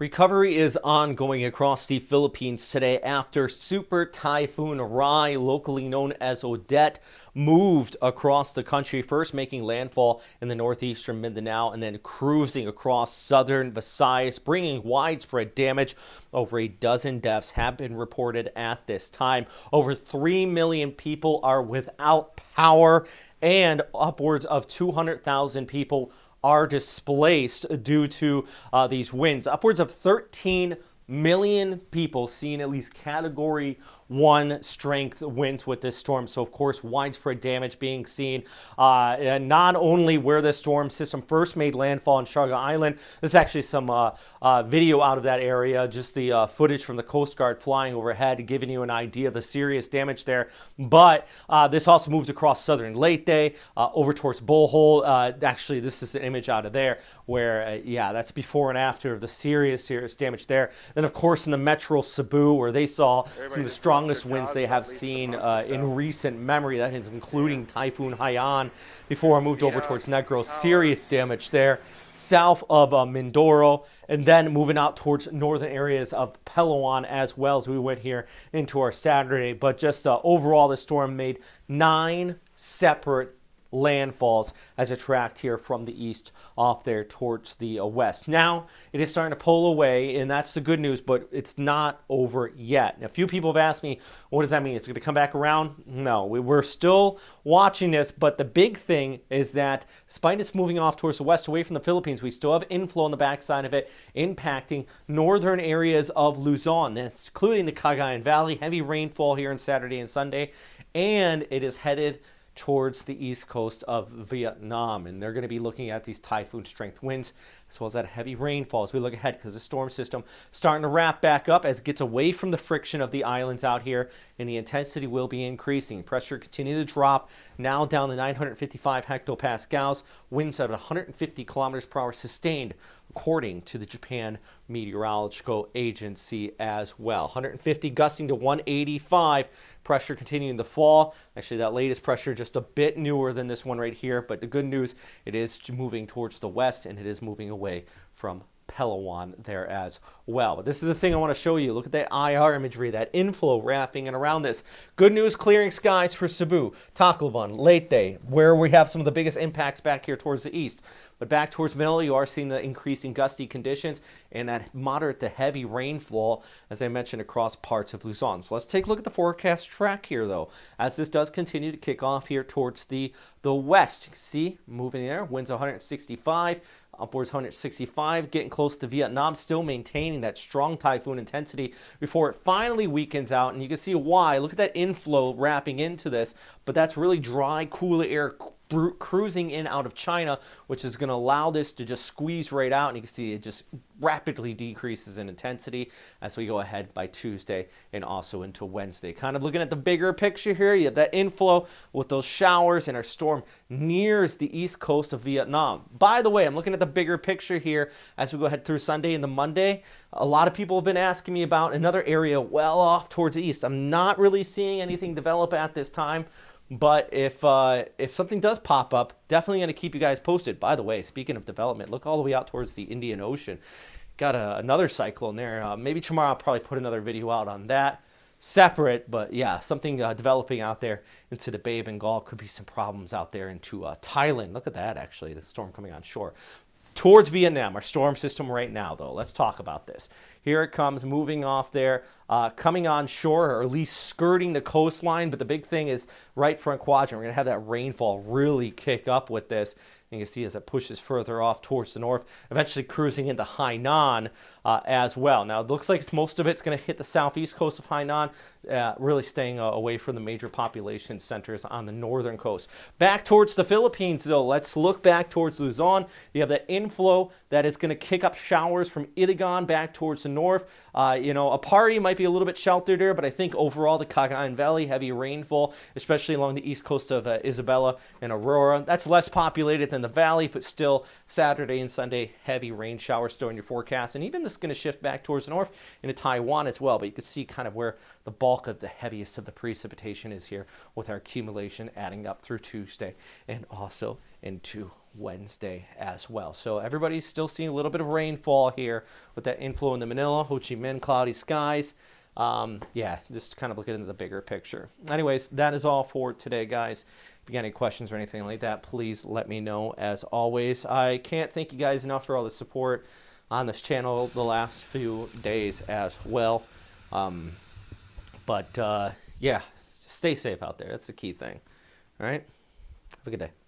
Recovery is ongoing across the Philippines today after Super Typhoon Rai, locally known as Odette, moved across the country, first making landfall in the northeastern Mindanao and then cruising across southern Visayas, bringing widespread damage. Over a dozen deaths have been reported at this time. Over 3 million people are without power, and upwards of 200,000 people are displaced due to these winds. Upwards of 13 million people seeing at least Category 1 strength winds with this storm. So, of course, widespread damage being seen. And not only where the storm system first made landfall in Siargao Island, there's actually some video out of that area, just the footage from the Coast Guard flying overhead, giving you an idea of the serious damage there. But this also moved across southern Leyte, over towards Bohol. Actually, this is the image out of there where, yeah, that's before and after of the serious damage there. Then, of course, in the metro Cebu, where they saw some of the strongest winds they have seen in recent memory. That is including Typhoon Haiyan before I moved over towards Negros. Serious damage there. South of Mindoro, and then moving out towards northern areas of Palawan as well as we went here into our Saturday. But just overall, the storm made 9 separate landfalls as it tracked here from the east off there towards the west. Now it is starting to pull away, and that's the good news, but it's not over yet. And a few people have asked me, what does that mean? It's going to come back around? No, we're still watching this, but the big thing is that despite it's moving off towards the west away from the Philippines, we still have inflow on the backside of it impacting northern areas of Luzon, that's including the Cagayan Valley. Heavy rainfall here on Saturday and Sunday, and it is headed towards the east coast of Vietnam, and they're going to be looking at these typhoon strength winds as well as that heavy rainfall as we look ahead, because the storm system starting to wrap back up as it gets away from the friction of the islands out here, and the intensity will be increasing. Pressure continue to drop, now down to 955 hectopascals, winds at 150 kilometers per hour sustained, according to the Japan Meteorological Agency as well. 150 gusting to 185. Pressure continuing to fall. Actually, that latest pressure just a bit newer than this one right here, but the good news, it is moving towards the west, and it is moving away from Palawan there as well. But this is the thing I want to show you. Look at that IR imagery, that inflow wrapping and around this. Good news, clearing skies for Cebu, Tacloban, Leyte, where we have some of the biggest impacts back here towards the east. But back towards Manila, you are seeing the increasing gusty conditions and that moderate to heavy rainfall, as I mentioned, across parts of Luzon. So let's take a look at the forecast track here, though, as this does continue to kick off here towards the west. You can see, moving there, winds 165, upwards 165, getting close to Vietnam, still maintaining that strong typhoon intensity before it finally weakens out. And you can see why. Look at that inflow wrapping into this, but that's really dry, cooler air cruising in out of China, which is going to allow this to just squeeze right out, and you can see it just rapidly decreases in intensity as we go ahead by Tuesday and also into Wednesday. Kind of looking at the bigger picture here, you have that inflow with those showers, and our storm nears the east coast of Vietnam. By the way, I'm looking at the bigger picture here as we go ahead through Sunday and the Monday. A lot of people have been asking me about another area well off towards the east. I'm not really seeing anything develop at this time, but if something does pop up, definitely going to keep you guys posted. By the way, speaking of development, look all the way out towards the Indian Ocean. Got another cyclone there. Maybe tomorrow I'll probably put another video out on that. Separate, but yeah, something developing out there into the Bay of Bengal. Could be some problems out there into Thailand. Look at that, actually, the storm coming on shore. Towards Vietnam, our storm system right now, though. Let's talk about this. Here it comes, moving off there, coming on shore, or at least skirting the coastline. But the big thing is right front quadrant. We're going to have that rainfall really kick up with this. And you can see as it pushes further off towards the north, eventually cruising into Hainan as well. Now, it looks like most of it's going to hit the southeast coast of Hainan, really staying away from the major population centers on the northern coast. Back towards the Philippines, though, let's look back towards Luzon. You have that inflow that is going to kick up showers from Iligan back towards the north. A party might be a little bit sheltered there, but I think overall the Cagayan Valley, heavy rainfall, especially along the east coast of Isabela and Aurora. That's less populated than the valley, but still Saturday and Sunday, heavy rain showers still in your forecast. And even this is going to shift back towards the north into Taiwan as well, but you can see kind of where the bulk bulk of the heaviest of the precipitation is here, with our accumulation adding up through Tuesday and also into Wednesday as well. So everybody's still seeing a little bit of rainfall here with that inflow in the Manila, Ho Chi Minh, cloudy skies. Yeah, just kind of looking into the bigger picture. Anyways, that is all for today, guys. If you got any questions or anything like that, please let me know. As always, I can't thank you guys enough for all the support on this channel the last few days as well. Yeah, just stay safe out there. That's the key thing. All right, have a good day.